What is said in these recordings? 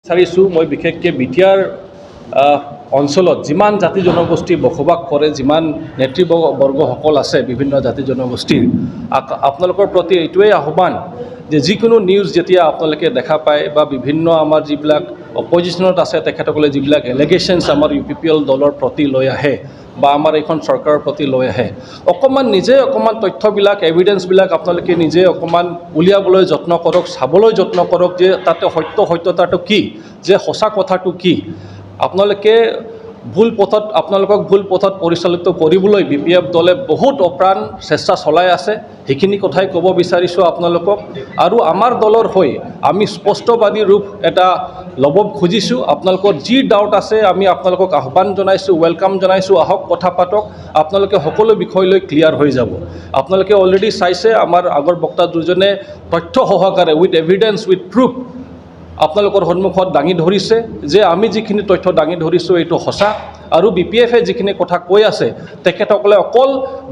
বিচাৰিছোঁ মই বিশেষকৈ বিটিআৰ অঞ্চলত যিমান জাতি জনগোষ্ঠী বসবাস কৰে, যিমান নেতৃবৰ্গসকল আছে বিভিন্ন জাতি জনগোষ্ঠীৰ, আপোনালোকৰ প্ৰতি এইটোৱেই আহ্বান যে যিকোনো নিউজ যেতিয়া আপোনালোকে দেখা পায় বা বিভিন্ন আমাৰ যিবিলাক অপজিশ্যনত আছে তেখেতসকলে যিবিলাক এলিগেশ্যনছ আমাৰ UPPL দলৰ প্ৰতি লৈ আহে বা আমাৰ এইখন চৰকাৰৰ প্ৰতি লৈ আহে, নিজে অকণমান তথ্যবিলাক এভিডেন্সবিলাক আপোনালোকে নিজে অকণমান উলিয়াবলৈ যত্ন কৰক, চাবলৈ যত্ন কৰক যে তাতে সত্যতাটো কি, যে সঁচা কথাটো কি। আপোনালোকক ভুল পথত পৰিচালিত কৰিবলৈ BPF দলে বহুত অপ্ৰাণ চেষ্টা চলাই আছে, সেইখিনি কথাই ক'ব বিচাৰিছোঁ আপোনালোকক। আৰু আমাৰ দলৰ হৈ আমি স্পষ্টবাদী ৰূপ এটা ল'ব খুজিছোঁ। আপোনালোকৰ যি ডাউট আছে আমি আপোনালোকক আহ্বান জনাইছোঁ, ৱেলকাম জনাইছোঁ, আহক কথা পাতক, আপোনালোকে সকলো বিষয় লৈ ক্লিয়াৰ হৈ যাব। আপোনালোকে অলৰেডি চাইছে আমাৰ আগৰ বক্তা দুজনে তথ্য সহকাৰে উইথ এভিডেন্স উইথ প্ৰুফ আপোনালোকৰ সন্মুখত দাঙি ধৰিছে যে আমি যিখিনি তথ্য দাঙি ধৰিছোঁ এইটো সঁচা। আৰু BPFে যিখিনি কথা কৈ আছে তেখেতসকলে অকল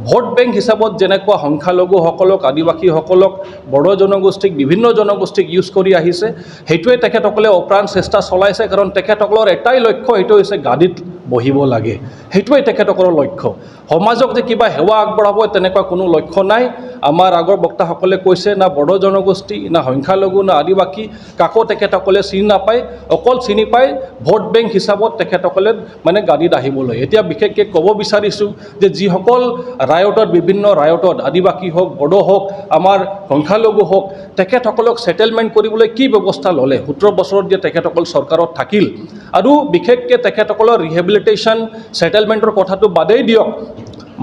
ভোট বেংক হিচাপত যেনেকুৱা সংখ্যালঘুসকলক, আদিবাসীসকলক, বড়ো জনগোষ্ঠীক, বিভিন্ন জনগোষ্ঠীক ইউজ কৰি আহিছে, সেইটোৱে তেখেতসকলে অপ্ৰাণ চেষ্টা চলাইছে। কাৰণ তেখেতসকলৰ এটাই লক্ষ্য, সেইটো হৈছে গাদীত বহিব লাগে, সেইটোৱেই তেখেতসকলৰ লক্ষ্য। সমাজক যে কিবা সেৱা আগবঢ়াব তেনেকুৱা কোনো লক্ষ্য নাই। আমাৰ আগৰ বক্তাসকলে কৈছে না বড়ো জনগোষ্ঠী, না সংখ্যালঘু, না আদিবাসী, কাকো তেখেতসকলে চিনি নাপায়, অকল চিনি পায় ভোট বেংক হিচাপত তেখেতসকলে মানে গাদীত আহিবলৈ। এতিয়া বিশেষকৈ ক'ব বিচাৰিছোঁ যে যিসকল বিভিন্ন ৰায়টত আদিবাসী হওক, বড়ো হওক, আমাৰ সংখ্যালঘু হওক, তেখেতসকলক ছেটেলমেণ্ট কৰিবলৈ কি ব্যৱস্থা ল'লে? 17 বছৰত যে তেখেতসকল চৰকাৰত থাকিল, আৰু বিশেষকৈ তেখেতসকলৰ ৰিহেবিলিটেশ্যন ছেটেলমেণ্টৰ কথাটো বাদেই দিয়ক,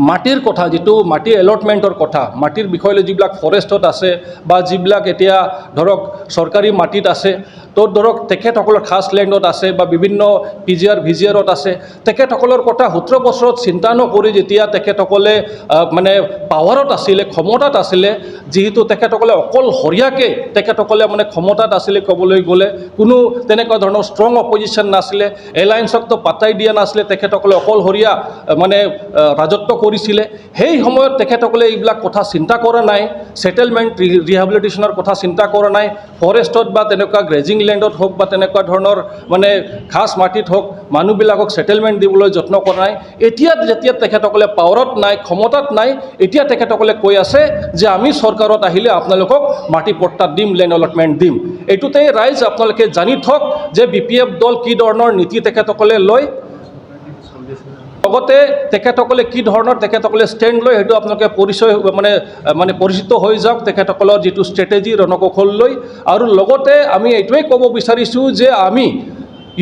মাটিৰ কথা, যিটো মাটি এলটমেণ্টৰ কথা, মাটিৰ বিষয়লৈ যিবিলাক ফৰেষ্টত আছে বা যিবিলাক এতিয়া ধৰক চৰকাৰী মাটিত আছে, তো ধৰক তেখেতসকলৰ খাছ লেণ্ডত আছে বা বিভিন্ন VGRত আছে, তেখেতসকলৰ কথা 17 বছৰত চিন্তা নকৰি যেতিয়া তেখেতসকলে মানে পাৱাৰত আছিলে, ক্ষমতাত আছিলে, যিহেতু তেখেতসকলে অকলশৰীয়াকৈ তেখেতসকলে মানে ক্ষমতাত আছিলে, ক'বলৈ গ'লে কোনো তেনেকুৱা ধৰণৰ ষ্ট্ৰং অপজিশ্যন নাছিলে, এলায়েন্সকতো পাত্তাই দিয়া নাছিলে, তেখেতসকলে অকলশৰীয়া মানে ৰাজত্ব কৰিছিলে। সেই সময়ত তেখেতসকলে এইবিলাক কথা চিন্তা কৰা নাই, ছেটেলমেণ্ট ৰিহেবিলিটেশ্যনৰ কথা চিন্তা কৰা নাই, ফৰেষ্টত বা তেনেকুৱা গ্ৰেজিং লেণ্ডত হওক বা তেনেকুৱা ধৰণৰ মানে খাছ মাটিত হওক মানুহবিলাকক ছেটেলমেণ্ট দিবলৈ যত্ন কৰা নাই। এতিয়া যেতিয়া তেখেতসকলে পাৱাৰত নাই, ক্ষমতাত নাই, এতিয়া তেখেতসকলে কৈ আছে যে আমি চৰকাৰত আহিলে আপোনালোকক মাটি পট্টা দিম, লেণ্ড এলটমেণ্ট দিম। এইটোতেই ৰাইজ আপোনালোকে জানি থওক যে BPF দল কি ধৰণৰ নীতি তেখেতসকলে লয়, লগতে তেখেতসকলে কি ধৰণৰ তেখেতসকলে ষ্টেণ্ড লয়, সেইটো আপোনালোকে পৰিচিত হৈ যাওক তেখেতসকলৰ যিটো ষ্ট্ৰেটেজি, ৰণকৌশল লৈ। আৰু লগতে আমি এইটোৱেই ক'ব বিচাৰিছোঁ যে আমি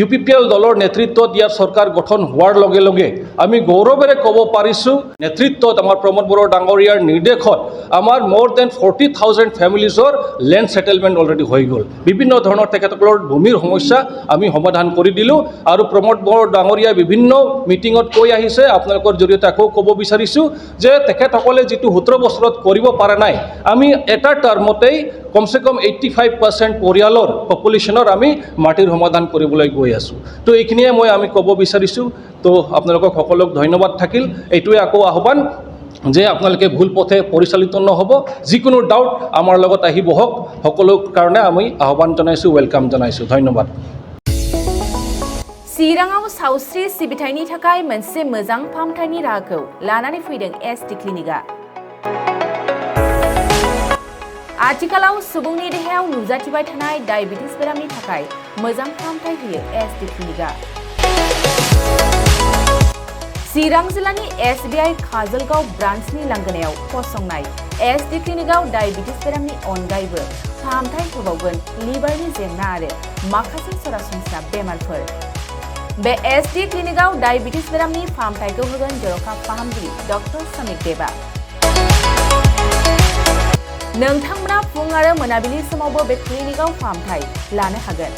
UPPL দলৰ নেতৃত্বত ইয়াৰ চৰকাৰ গঠন হোৱাৰ লগে লগে আমি গৌৰৱেৰে ক'ব পাৰিছোঁ, নেতৃত্বত আমাৰ প্ৰমোদ বড়ো ডাঙৰীয়াৰ নিৰ্দেশত আমাৰ more than 40,000 ফেমিলিজৰ লেণ্ড ছেটেলমেণ্ট অলৰেডি হৈ গ'ল। বিভিন্ন ধৰণৰ তেখেতসকলৰ ভূমিৰ সমস্যা আমি সমাধান কৰি দিলোঁ। আৰু প্ৰমোদ বড়ো ডাঙৰীয়াই বিভিন্ন মিটিঙত কৈ আহিছে, আপোনালোকৰ জৰিয়তে আকৌ ক'ব বিচাৰিছোঁ যে তেখেতসকলে যিটো 17 বছৰত কৰিব পৰা নাই, আমি এটা টাৰ্মতেই কমচে কম 85% পৰিয়ালৰ পপুলেশ্যনৰ আমি মাটিৰ সমাধান কৰিবলৈ গৈ আছোঁ। তো এইখিনিয়ে আমি ক'ব বিচাৰিছোঁ। তো আপোনালোকক সকলোক ধন্যবাদ থাকিল। এইটোৱে আকৌ আহ্বান যে আপোনালোকে ভুল পথে পৰিচালিত নহ'ব, যিকোনো ডাউট আমাৰ লগত আহি বহক, সকলো কাৰণে আমি আহ্বান জনাইছোঁ, ৱেলকাম জনাইছোঁ। ধন্যবাদ। चिराङाव सावस्रि सिबिथायनि थाखाय मोनसे मोजां फाहामथायनि राहाखौ लानानै फैदों SD क्लिनिकआ। आथिखालाव सुबुंनि देहायाव नुजाथिबाय थानाय डायबिटिस बेरामनि थाखाय मोजां फाहामथाय होयो SD क्लिनिकआ। चिरां जिल्लानि SBI काजलगाव ब्रान्चनि लांगोनायाव फसंनाय SD क्लिनिकआव डायबिटिस बेरामनि अनगायैबो फाहामथाय होबावगोन लिभारनि जेंना आरो माखासे सरासनस्रा बेमारफोर। बे SD क्लिनिकआव डायबिटिस बेरामनि फाहामथायखौ होगोन जर'खा फाहामगिरि डक्टर समिक देबा। नोंथांमोना फुं आरो मोनाबिलि समावबो बे क्लिनिकआव फाहामथाय लानो हागोन।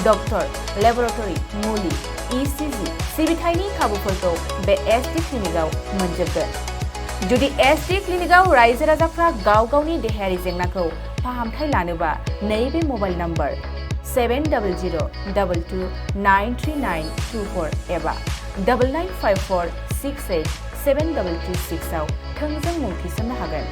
डक्टर, लेबरेटरि, मुलि, ECG सिबिथायनि खाबुफोरखौ बे SD क्लिनिकआव मोनजोबगोन। जुदि SD क्लिनिकआव रायजो राजाफ्रा गाव गावनि देहायारि जेंनाखौ फाहामथाय लानोबा नैबे मबाइल नम्बर 7002293924 एबा 9954687226 आव थोंजों मुं थिसननो हागोन।